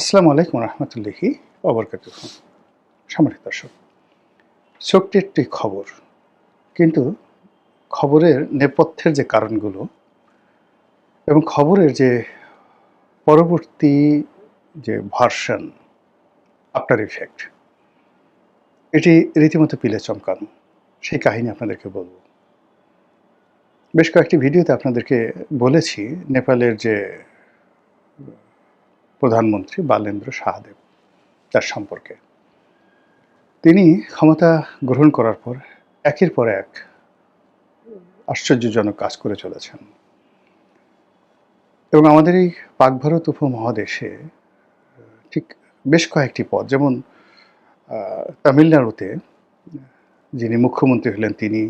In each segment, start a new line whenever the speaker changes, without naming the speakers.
আসসালামু আলাইকুম রহমতুল্লাহি ওবরকাতুহু। সম্মানিত দর্শক, ছোট্ট একটি খবর, কিন্তু খবরের নেপথ্যের যে কারণগুলো এবং খবরের যে পরবর্তী যে ভার্সন, আফটার ইফেক্ট, এটি রীতিমতো পিলে চমকানো। সেই কাহিনী আপনাদেরকে বলব। বেশ কয়েকটি ভিডিওতে আপনাদেরকে বলেছি নেপালের যে প্রধানমন্ত্রী বালেন্দ্র শাহদেব, তার সম্পর্কে। তিনি ক্ষমতা গ্রহণ করার পর একের পর এক আশ্চর্যজনক কাজ করে চলেছেন এবং আমাদের এই পাক ভারত উপমহাদেশে ঠিক বেশ কয়েকটি পদ, যেমন তামিলনাড়ুতে যিনি মুখ্যমন্ত্রী হলেন তিনি,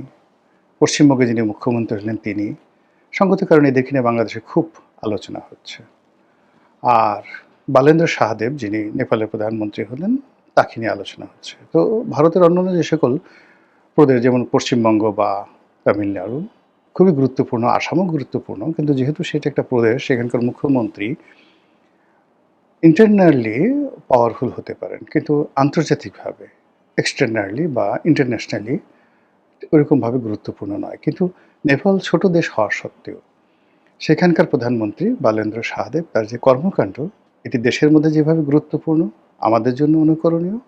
পশ্চিমবঙ্গে যিনি মুখ্যমন্ত্রী হলেন তিনি, সঙ্গত কারণে এদেরকে নিয়ে বাংলাদেশে খুব আলোচনা হচ্ছে। আর বালেন্দ্র শাহদেব যিনি নেপালের প্রধানমন্ত্রী হলেন, তাকে নিয়ে আলোচনা হচ্ছে। তো ভারতের অন্যান্য যে সকল প্রদেশ, যেমন পশ্চিমবঙ্গ বা তামিলনাড়ু, খুবই গুরুত্বপূর্ণ, আসামও গুরুত্বপূর্ণ, কিন্তু যেহেতু সেটা একটা প্রদেশ, সেখানকার মুখ্যমন্ত্রী ইন্টারনালি পাওয়ারফুল হতে পারেন, কিন্তু আন্তর্জাতিকভাবে এক্সটার্নালি বা ইন্টারন্যাশনালি ওরকমভাবে গুরুত্বপূর্ণ নয়। কিন্তু নেপাল ছোট দেশ হওয়া সত্ত্বেও সেখানকার প্রধানমন্ত্রী বালেন্দ্র শাহদেব, তার যে কর্মকাণ্ড, এটি দেশের মধ্যে যেভাবে গুরুত্বপূর্ণ, আমাদের জন্য অনুকরণীয়,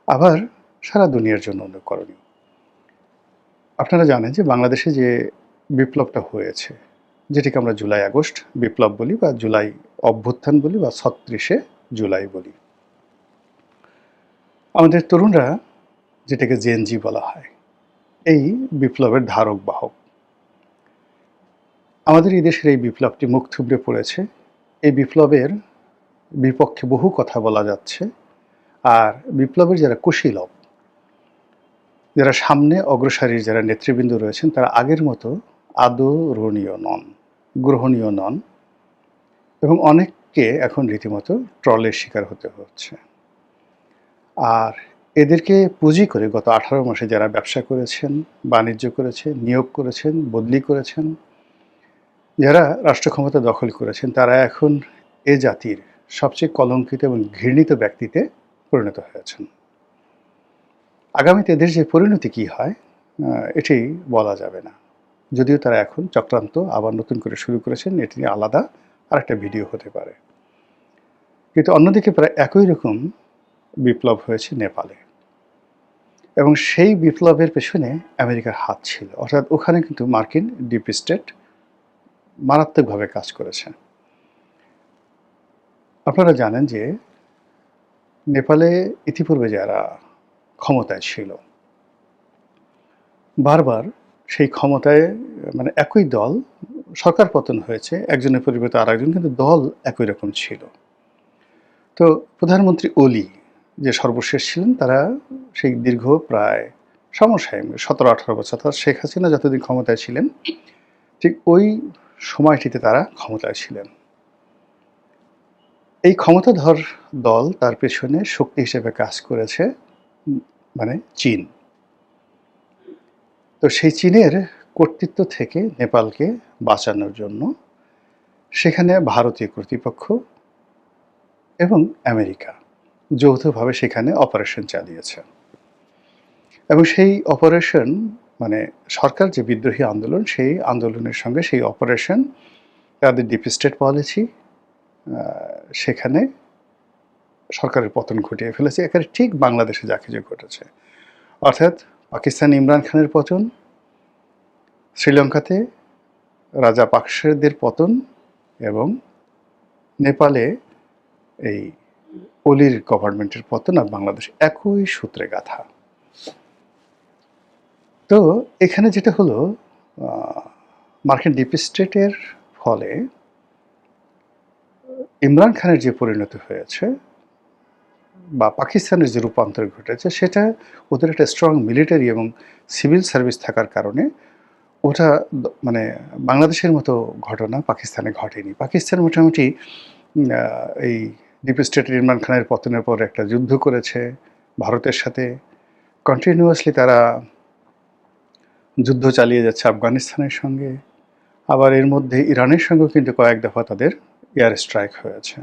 আবার সারা দুনিয়ার জন্য অনুকরণীয়। আপনারা জানেন যে বাংলাদেশে যে বিপ্লবটা হয়েছে, যেটিকে আমরা জুলাই আগস্ট বিপ্লব বলি বা জুলাই অভ্যুত্থান বলি বা ৩৬শে জুলাই বলি, আমাদের তরুণরা যেটাকে জেনজি বলা হয়, এই বিপ্লবের ধারক বাহক। আমাদের এই দেশের এই বিপ্লবটি মুখ থুবড়ে পড়েছে। এই বিপ্লবের বিপক্ষে বহু কথা বলা যাচ্ছে, আর বিপ্লবের যারা কুশীলব, যারা সামনে অগ্রসারীর যারা নেতৃবৃন্দ রয়েছেন, তারা আগের মতো আদরণীয় নন, গ্রহণীয় নন, এবং অনেককে এখন রীতিমতো ট্রলের শিকার হতে হচ্ছে। আর এদেরকে পুঁজি করে গত 18 মাসে যারা ব্যবসা করেছেন, বাণিজ্য করেছেন, নিয়োগ করেছেন, বদলি করেছেন, যারা রাষ্ট্র ক্ষমতা দখল করেছেন, তারা এখন এ জাতির সবচেয়ে কলঙ্কিত এবং ঘৃণিত ব্যক্তিতে পরিণত হয়েছেন। আগামীতে এদের যে পরিণতি কী হয়, এটি বলা যাবে না। যদিও তারা এখন চক্রান্ত আবার নতুন করে শুরু করেছেন, এটি নিয়ে আলাদা আরেকটা ভিডিও হতে পারে। কিন্তু অন্যদিকে প্রায় একই রকম বিপ্লব হয়েছে নেপালে, এবং সেই বিপ্লবের পেছনে আমেরিকার হাত ছিল। অর্থাৎ ওখানে কিন্তু মার্কিন ডিপ স্টেট মারাত্মকভাবে কাজ করেছে। আপনারা জানেন যে নেপালে ইতিপূর্বে যারা ক্ষমতায় ছিল, বারবার সেই ক্ষমতায়, মানে একই দল, সরকার পতন হয়েছে, একজনের পরিবর্তে আরেকজন, কিন্তু দল একই রকম ছিল। তো প্রধানমন্ত্রী ওলি যে সর্বশেষ ছিলেন, তারা সেই দীর্ঘ প্রায় সমসাময়িক 17-18 বছর, অর্থাৎ শেখ হাসিনা যতদিন ক্ষমতায় ছিলেন ঠিক ওই সময়টিতে তারা ক্ষমতায় ছিলেন। এই ক্ষমতাধর দল, তার পেছনে শক্তি হিসেবে কাজ করেছে মানে চীন। তো সেই চীনের কর্তৃত্ব থেকে নেপালকে বাঁচানোর জন্য সেখানে ভারতীয় কর্তৃপক্ষ এবং আমেরিকা যৌথভাবে সেখানে অপারেশন চালিয়েছে, এবং সেই অপারেশন, মানে সরকার যে বিদ্রোহী আন্দোলন, সেই আন্দোলনের সঙ্গে সেই অপারেশন, তাদের ডিপ স্টেট পলিসি, সেখানে সরকারের পতন ঘটিয়ে ফেলেছে। এখানে ঠিক বাংলাদেশে যা কিছু ঘটেছে, অর্থাৎ পাকিস্তান ইমরান খানের পতন, শ্রীলঙ্কাতে রাজা পাকসেদের পতন, এবং নেপালে এই অলির গভর্নমেন্টের পতন, আর বাংলাদেশ একই সূত্রে গাঁথা। তো এখানে যেটা হলো, মার্কিন ডিপ স্টেটের ফলে ইমরান খানের যে পরিণতি হয়েছে বা পাকিস্তানের যে রূপান্তর ঘটেছে, সেটা ওদের একটা স্ট্রং মিলিটারি এবং সিভিল সার্ভিস থাকার কারণে ওটা মানে বাংলাদেশের মতো ঘটনা পাকিস্তানে ঘটেনি। পাকিস্তান মোটামুটি এই ডিপ স্টেটের ইমরান খানের পতনের পর একটা যুদ্ধ করেছে ভারতের সাথে, কন্টিনিউয়াসলি তারা যুদ্ধ চালিয়ে যাচ্ছে আফগানিস্তানের সঙ্গে, আবার এর মধ্যে ইরানের সঙ্গেও কিন্তু কয়েক দফা তাদের এয়ার স্ট্রাইক হয়েছে।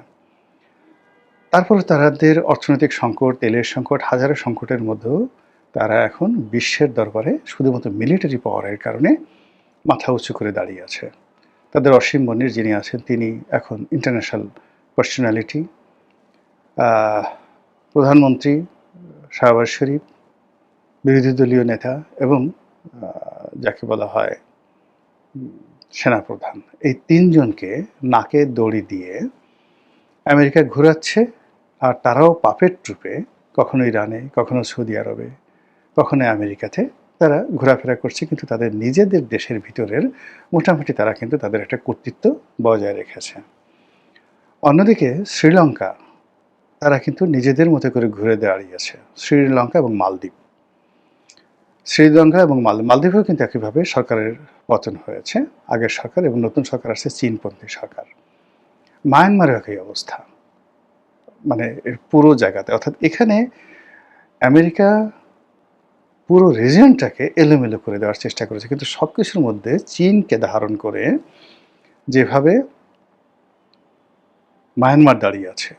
তারপরে তাদের অর্থনৈতিক সংকট, তেলের সংকট, হাজারো সংকটের মধ্যেও তারা এখন বিশ্বের দরবারে শুধুমাত্র মিলিটারি পাওয়ারের কারণে মাথা উঁচু করে দাঁড়িয়ে আছে। তাদের অসীম মনির যিনি আছেন তিনি এখন ইন্টারন্যাশনাল পার্সোনালিটি, প্রধানমন্ত্রী শাহবাজ শরীফ, বিরোধী দলীয় নেতা এবং যাকে বলা হয় সেনাপ্রধান, এই তিনজনকে নাকে দড়ি দিয়ে আমেরিকা ঘোরাচ্ছে। আর তারাও পাপেট ট্রুপে কখনো ইরানে, কখনো সৌদি আরবে, কখনো আমেরিকাতে তারা ঘোরাফেরা করছে, কিন্তু তাদের নিজেদের দেশের ভিতরের মোটামুটি তারা কিন্তু তাদের একটা কর্তৃত্ব বজায় রেখেছে। অন্যদিকে শ্রীলঙ্কা, তারা কিন্তু নিজেদের মতো করে ঘুরে দাঁড়িয়েছে। শ্রীলঙ্কা এবং মালদ্বীপ, শ্রীলঙ্কা এবং মালদ্বীপেও কিন্তু একইভাবে সরকারের পতন হয়েছে। আগের সরকার এবং নতুন সরকার আসছে চীনপন্থী সরকার। মায়ানমারের একই অবস্থা, মানে এর পুরো জায়গাতে, অর্থাৎ এখানে আমেরিকা পুরো রিজিয়নটাকে এলোমেলো করে দেওয়ার চেষ্টা করেছে, কিন্তু সব কিছুর মধ্যে চীনকে ধারণ করে যেভাবে মায়ানমার দাঁড়িয়ে আছে,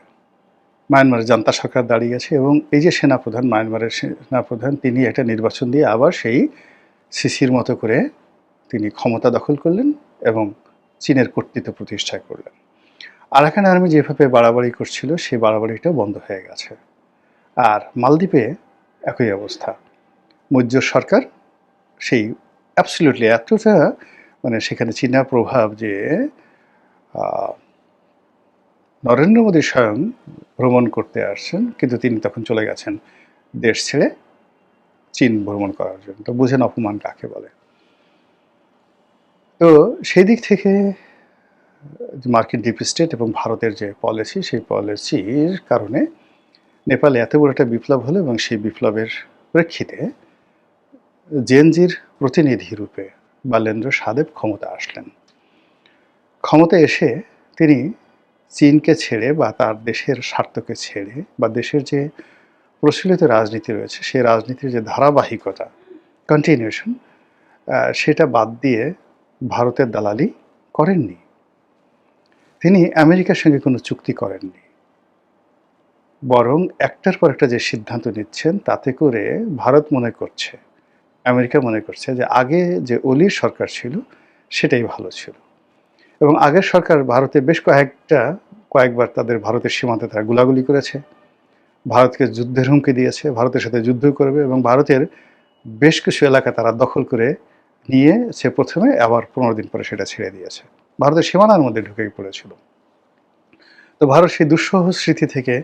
মায়ানমারের জান্তা সরকার দাঁড়িয়ে আছে, এবং এই যে সেনাপ্রধান, মায়ানমারের সেনাপ্রধান, তিনি একটা নির্বাচন দিয়ে আবার সেই সিসির মতো করে তিনি ক্ষমতা দখল করলেন এবং চীনের কর্তৃত্ব প্রতিষ্ঠা করলেন। আরাকান আর্মি যেভাবে বাড়াবাড়ি করছিল সেই বাড়াবাড়িটা বন্ধ হয়ে গেছে। আর মালদ্বীপে একই অবস্থা, মৈত্র সরকার সেই অ্যাবসলিউটলি এতটা, মানে সেখানে চীনা প্রভাব যে নরেন্দ্র মোদী স্বয়ং ভ্রমণ করতে আসছেন, কিন্তু তিনি তখন চলে গেছেন দেশ ছেড়ে চীন ভ্রমণ করার জন্য। তো বুঝেন অপমান কাকে বলে। তো সেই দিক থেকে মার্কিন ডিপ স্টেট এবং ভারতের যে পলিসি, সেই পলিসির কারণে নেপালে এত বড় একটা বিপ্লব হলো, এবং সেই বিপ্লবের প্রেক্ষিতে জেনজির প্রতিনিধি রূপে বালেন্দ্র সাদেব ক্ষমতা আসলেন। ক্ষমতা এসে তিনি চীনকে ছেড়ে বা তার দেশের স্বার্থকে ছেড়ে বা দেশের যে প্রচলিত রাজনীতি রয়েছে সেই রাজনীতির যে ধারাবাহিকতা, কন্টিনিউশন, সেটা বাদ দিয়ে ভারতের দালালি করেননি। তিনি আমেরিকার সঙ্গে কোনো চুক্তি করেননি, বরং একটার পর একটা যে সিদ্ধান্ত নিচ্ছেন তাতে করে ভারত মনে করছে, আমেরিকা মনে করছে যে আগে যে অলির সরকার ছিল সেটাই ভালো ছিল। এবং আগের সরকার ভারতে বেশ কয়েকবার তাদের ভারতের সীমান্তে তারা গোলাগুলি করেছে, ভারতকে যুদ্ধের হুমকি দিয়েছে, ভারতের সাথে যুদ্ধ করবে, এবং ভারতের বেশ কিছু এলাকা তারা দখল করে নিয়ে সে প্রথমে আবার 15 দিন পরে সেটা ছেড়ে দিয়েছে, ভারতের সীমানার মধ্যে ঢুকে পড়েছিল। তো ভারত সেই দুঃসহ স্মৃতি থেকে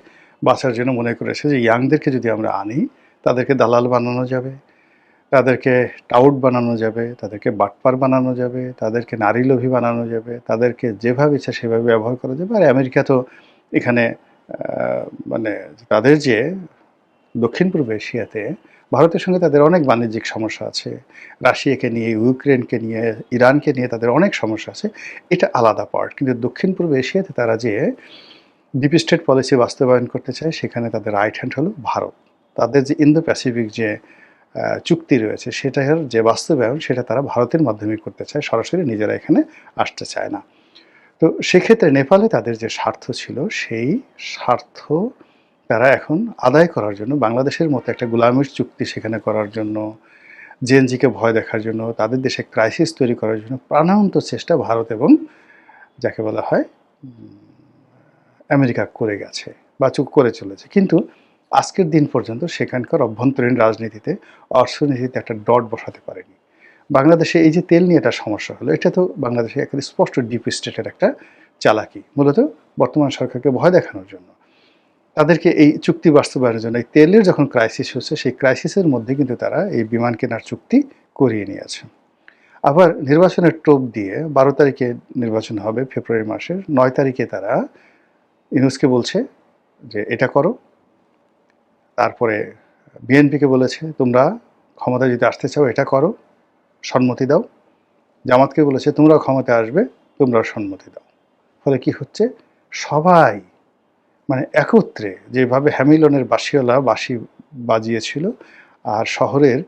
বাঁচার জন্য মনে করেছে যে ইয়াংদেরকে যদি আমরা আনি, তাদেরকে দালাল বানানো যাবে, তাদেরকে টাউট বানানো যাবে, তাদেরকে বাটপার বানানো যাবে, তাদেরকে নারী লোভী বানানো যাবে, তাদেরকে যেভাবে ইচ্ছা সেভাবে ব্যবহার করা যাবে। আর আমেরিকা তো এখানে মানে তাদের যে দক্ষিণ পূর্ব এশিয়াতে ভারতের সঙ্গে তাদের অনেক বাণিজ্যিক সমস্যা আছে, রাশিয়াকে নিয়ে, ইউক্রেনকে নিয়ে, ইরানকে নিয়ে তাদের অনেক সমস্যা আছে, এটা আলাদা পার্ট। কিন্তু দক্ষিণ পূর্ব এশিয়াতে তারা যে ডিপ স্টেট পলিসি বাস্তবায়ন করতে চায় সেখানে তাদের রাইট হ্যান্ড হলো ভারত। তাদের যে ইন্দো প্যাসিফিক যে চুক্তি রয়েছে সেটার যে বাস্তবায়ন সেটা তারা ভারতের মাধ্যমে করতে চায়, সরাসরি নিজেরা এখানে আসতে চায় না। তো সেক্ষেত্রে নেপালে তাদের যে স্বার্থ ছিল সেই স্বার্থ তারা এখন আদায় করার জন্য বাংলাদেশের মতো একটা গোলামির চুক্তি সেখানে করার জন্য, জেএনজিকে ভয় দেখার জন্য, তাদের দেশে ক্রাইসিস তৈরি করার জন্য প্রাণান্ত চেষ্টা ভারত এবং যাকে বলা হয় আমেরিকা করে গেছে বা করে চলেছে। কিন্তু আজকের দিন পর্যন্ত সেখানকার অভ্যন্তরীণ রাজনীতিতে, অর্থনীতিতে একটা ডট বসাতে পারেনি। বাংলাদেশে এই যে তেল নিয়ে একটা সমস্যা হলো, এটা তো বাংলাদেশে একেবারে স্পষ্ট ডিপ স্টেটের একটা চালাকি, মূলত বর্তমান সরকারকে ভয় দেখানোর জন্য, তাদেরকে এই চুক্তি বাস্তবায়নের জন্য। এই তেলের যখন ক্রাইসিস হচ্ছে সেই ক্রাইসিসের মধ্যে কিন্তু তারা এই বিমান কেনার চুক্তি করিয়ে নিয়েছে। আবার নির্বাচনের টোপ দিয়ে 12 তারিখে নির্বাচন হবে ফেব্রুয়ারি মাসের, 9 তারিখে তারা ইউনূসকে বলছে যে এটা করো, তারপরে বিএনপিকে বলেছে তোমরা ক্ষমতায় যদি আসতে চাও এটা করো, সম্মতি দাও, জামাতকে বলেছে তোমরাও ক্ষমতায় আসবে, তোমরাও সম্মতি দাও। ফলে কি হচ্ছে, সবাই মানে একত্রে যেভাবে হ্যামিলনের বাঁশিওয়ালা বাঁশি বাজিয়েছিল আর শহরের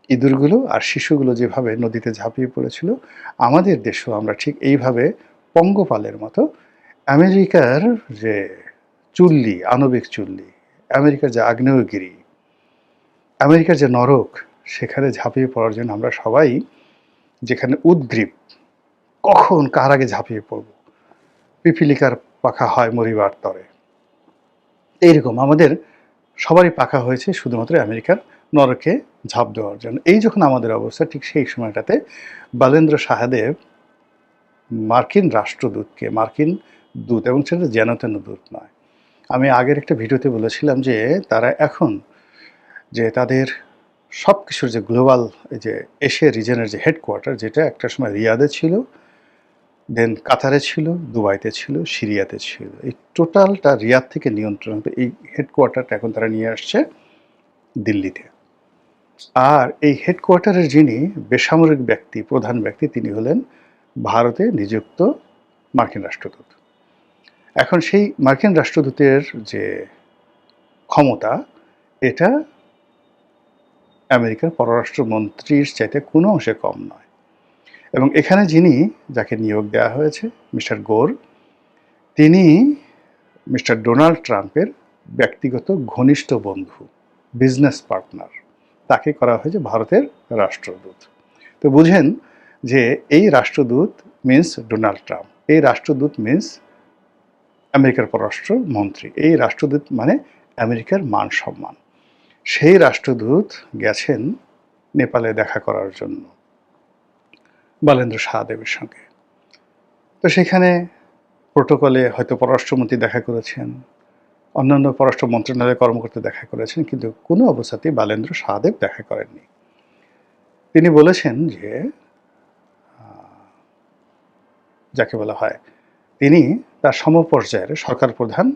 ইঁদুরগুলো আর শিশুগুলো যেভাবে নদীতে ঝাঁপিয়ে পড়েছিল, আমাদের দেশেও আমরা ঠিক এইভাবে পঙ্গপালের মতো আমেরিকার যে চুল্লি, আণবিক চুল্লি, আমেরিকার যে আগ্নেয়গিরি, আমেরিকার যে নরক, সেখানে ঝাঁপিয়ে পড়ার জন্য আমরা সবাই যেখানে উদগ্রীব, কখন কার আগে ঝাঁপিয়ে পড়ব, পিপিলিকার পাখা হয় মরিবার তরে, এইরকম আমাদের সবারই পাখা হয়েছে শুধুমাত্র আমেরিকার নরকে ঝাঁপ দেওয়ার জন্য। এই যখন আমাদের অবস্থা, ঠিক সেই সময়টাতে বালেন্দ্র সাহাদেব মার্কিন রাষ্ট্রদূতকে, মার্কিন দূত, এবং সেটা যেন তেন দূত নয়, আমি আগের একটা ভিডিওতে বলেছিলাম যে তারা এখন যে তাদের সব কিছুর যে গ্লোবাল, এই যে এশিয়া রিজনের যে হেডকোয়ার্টার, যেটা একটা সময় রিয়াদে ছিল, দেন কাতারে ছিল, দুবাইতে ছিল, সিরিয়াতে ছিল, এই টোটালটা রিয়াদ থেকে নিয়ন্ত্রণ, এই হেডকোয়ার্টারটা এখন তারা নিয়ে আসছে দিল্লিতে। আর এই হেডকোয়ার্টারের যিনি বেসামরিক ব্যক্তি, প্রধান ব্যক্তি, তিনি হলেন ভারতে নিযুক্ত মার্কিন রাষ্ট্রদূত। এখন সেই মার্কিন রাষ্ট্রদূতের যে ক্ষমতা, এটা আমেরিকার পররাষ্ট্রমন্ত্রীর চাইতে কোনো অংশে কম নয়। এবং এখানে যিনি, যাকে নিয়োগ দেওয়া হয়েছে, মিস্টার গোর, তিনি মিস্টার ডোনাল্ড ট্রাম্পের ব্যক্তিগত ঘনিষ্ঠ বন্ধু, বিজনেস পার্টনার, তাকে করা হয়েছে ভারতের রাষ্ট্রদূত। তো বুঝেন যে এই রাষ্ট্রদূত মিন্স ডোনাল্ড ট্রাম্প, এই রাষ্ট্রদূত মিন্স আমেরিকার পররাষ্ট্রমন্ত্রী, এই রাষ্ট্রদূত মানে আমেরিকার মান সম্মান। সেই রাষ্ট্রদূত গেছেন নেপালে দেখা করার জন্য বালেন্দ্র সাহাদেবের সঙ্গে। তো সেখানে প্রোটোকলে হয়তো পররাষ্ট্রমন্ত্রী দেখা করেছেন, অন্যান্য পররাষ্ট্র মন্ত্রণালয়ের কর্মকর্তা দেখা করেছেন, কিন্তু কোনো অবস্থাতেই বালেন্দ্র সাহাদেব দেখা করেননি। তিনি বলেছেন যে যাকে বলা হয়, তিনি তার সমপর্যায়ের সরকার প্রধান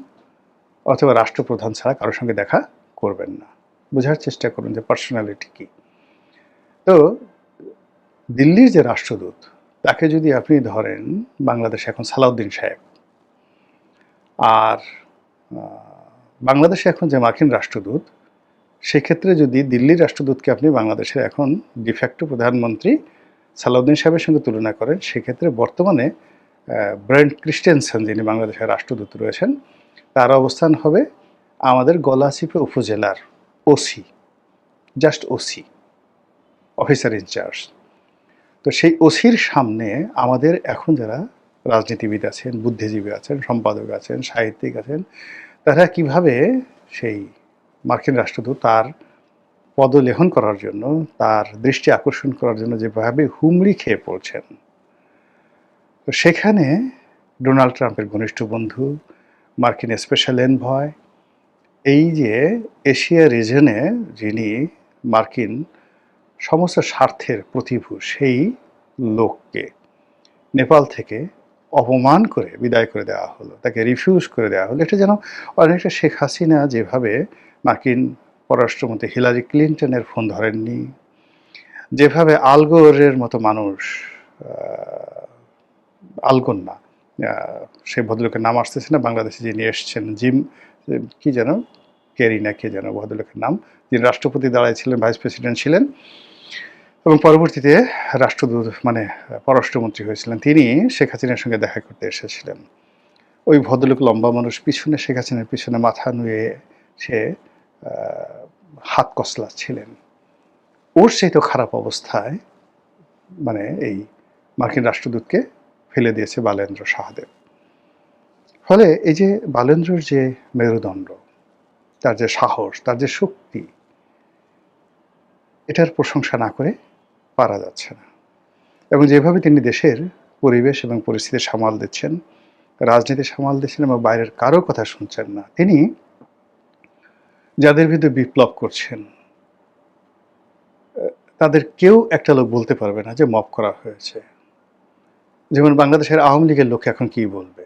অথবা রাষ্ট্রপ্রধান ছাড়া কারোর সঙ্গে দেখা করবেন না। বোঝার চেষ্টা করুন যে পার্সোনালিটি কী। তো দিল্লির যে রাষ্ট্রদূত, তাকে যদি আপনি ধরেন বাংলাদেশে এখন সালাউদ্দিন সাহেব, আর বাংলাদেশে এখন যে মার্কিন রাষ্ট্রদূত, সেক্ষেত্রে যদি দিল্লির রাষ্ট্রদূতকে আপনি বাংলাদেশের এখন ডিফ্যাক্টো প্রধানমন্ত্রী সালাউদ্দিন সাহেবের সঙ্গে তুলনা করেন, সেক্ষেত্রে বর্তমানে ব্রেন্ট ক্রিস্টেনসেন, যিনি বাংলাদেশের রাষ্ট্রদূত রয়েছেন, তার অবস্থান হবে আমাদের গলাচিপা উপজেলার OC, just OC, officer in charge. তো সেই ওসির সামনে আমাদের এখন যারা রাজনীতিবিদ আছেন, বুদ্ধিজীবী আছেন, সম্পাদক আছেন, সাহিত্যিক আছেন, তারা কিভাবে সেই মার্কিন রাষ্ট্রদূত তার পদলেহন করার জন্য, তার দৃষ্টি আকর্ষণ করার জন্য যেভাবে হুমড়ি খেয়ে পড়ছেন। তো সেখানে ডোনাল্ড ট্রাম্পের ঘনিষ্ঠ বন্ধু, মার্কিন স্পেশাল এনভয়, এই যে এশিয়া রিজনে যিনি মার্কিন সমস্ত স্বার্থের প্রতিভূ, সেই লোককে নেপাল থেকে অপমান করে বিদায় করে দেওয়া হলো, তাকে রিফিউজ করে দেওয়া হলো। এটা যেন অনেকটা শেখ হাসিনা যেভাবে মার্কিন পররাষ্ট্রমন্ত্রী হিলারি ক্লিন্টনের ফোন ধরেননি, যেভাবে আলগোরের মতো মানুষ, আলগোর না, সেই ভদ্রলোকের নাম আসতেছে না, বাংলাদেশে যিনি এসছেন, জিম কি যেন, কেরি না কে যেন ভদ্রলোকের নাম, যিনি রাষ্ট্রপতি দাঁড়াইছিলেন, ভাইস প্রেসিডেন্ট ছিলেন এবং পরবর্তীতে রাষ্ট্রদূত মানে পররাষ্ট্রমন্ত্রী হয়েছিলেন, তিনি শেখ হাসিনার সঙ্গে দেখা করতে এসেছিলেন। ওই ভদ্রলোক লম্বা মানুষ, পিছনে শেখ হাসিনার পিছনে মাথা নুয়ে সে হাত কসলাচ্ছিলেন। ওর সেই তো খারাপ অবস্থায় মানে এই মার্কিন রাষ্ট্রদূতকে ফেলে দিয়েছে বালেন্দ্র সাহাদেব। ফলে এই যে বালেন্দ্রর যে মেরুদণ্ড, তার যে সাহস, তার যে শক্তি, এটার প্রশংসা না করে পারা যাচ্ছে না। এবং যেভাবে তিনি দেশের পরিবেশ এবং পরিস্থিতি সামাল দিচ্ছেন, রাজনীতি সামাল দিচ্ছেন এবং বাইরের কারো কথা শুনছেন না, তিনি যাদের বিরুদ্ধে বিপ্লব করছেন তাদের কেউ একটা লোক বলতে পারবে না যে মব করা হয়েছে। যেমন বাংলাদেশের আওয়ামী লীগের লোক এখন কি বলবে।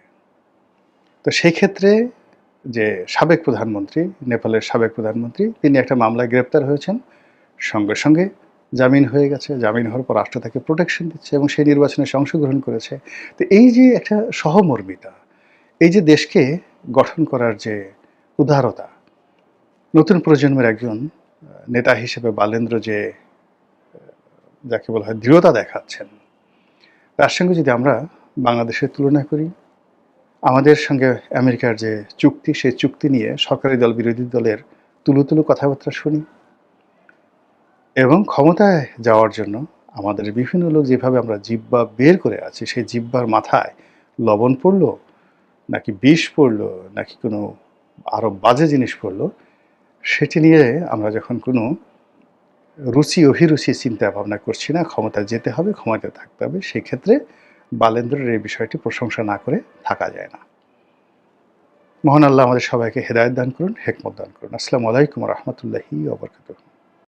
তো সেই ক্ষেত্রে যে সাবেক প্রধানমন্ত্রী, নেপালের সাবেক প্রধানমন্ত্রী, তিনি একটা মামলায় গ্রেপ্তার হয়েছেন, সঙ্গে সঙ্গে জামিন হয়ে গেছে। জামিন হওয়ার পর রাষ্ট্র তাকে প্রোটেকশন দিচ্ছে এবং সেই নির্বাচনে সে অংশগ্রহণ করেছে। তো এই যে একটা সহমর্মিতা, এই যে দেশকে গঠন করার যে উদারতা, নতুন প্রজন্মের একজন নেতা হিসেবে বালেন্দ্র যে যাকে বলা হয় দৃঢ়তা দেখাচ্ছেন, তার সঙ্গে যদি আমরা বাংলাদেশের তুলনা করি, আমাদের সঙ্গে আমেরিকার যে চুক্তি, সেই চুক্তি নিয়ে সরকারি দল বিরোধী দলের তুলু কথাবার্তা শুনি এবং ক্ষমতায় যাওয়ার জন্য আমাদের বিভিন্ন লোক যেভাবে আমরা জিহ্বা বের করে আছি, সেই জিহ্বার মাথায় লবণ পড়ল নাকি বিষ পড়ল নাকি কোনো আরও বাজে জিনিস পড়ল, সেটি নিয়ে আমরা যখন কোনো রুচি অভিরুচি চিন্তা ভাবনা করছি না, ক্ষমতায় যেতে হবে, ক্ষমতায় থাকতে হবে, সেক্ষেত্রে বালেন্দ্রের এই বিষয়টি প্রশংসা না করে থাকা যায় না। মহান আল্লাহ আমাদের সবাইকে হেদায়েত দান করুন, হেকমত দান করুন। আসসালামু আলাইকুম ওয়া রাহমাতুল্লাহি ওয়া বারাকাতুহু।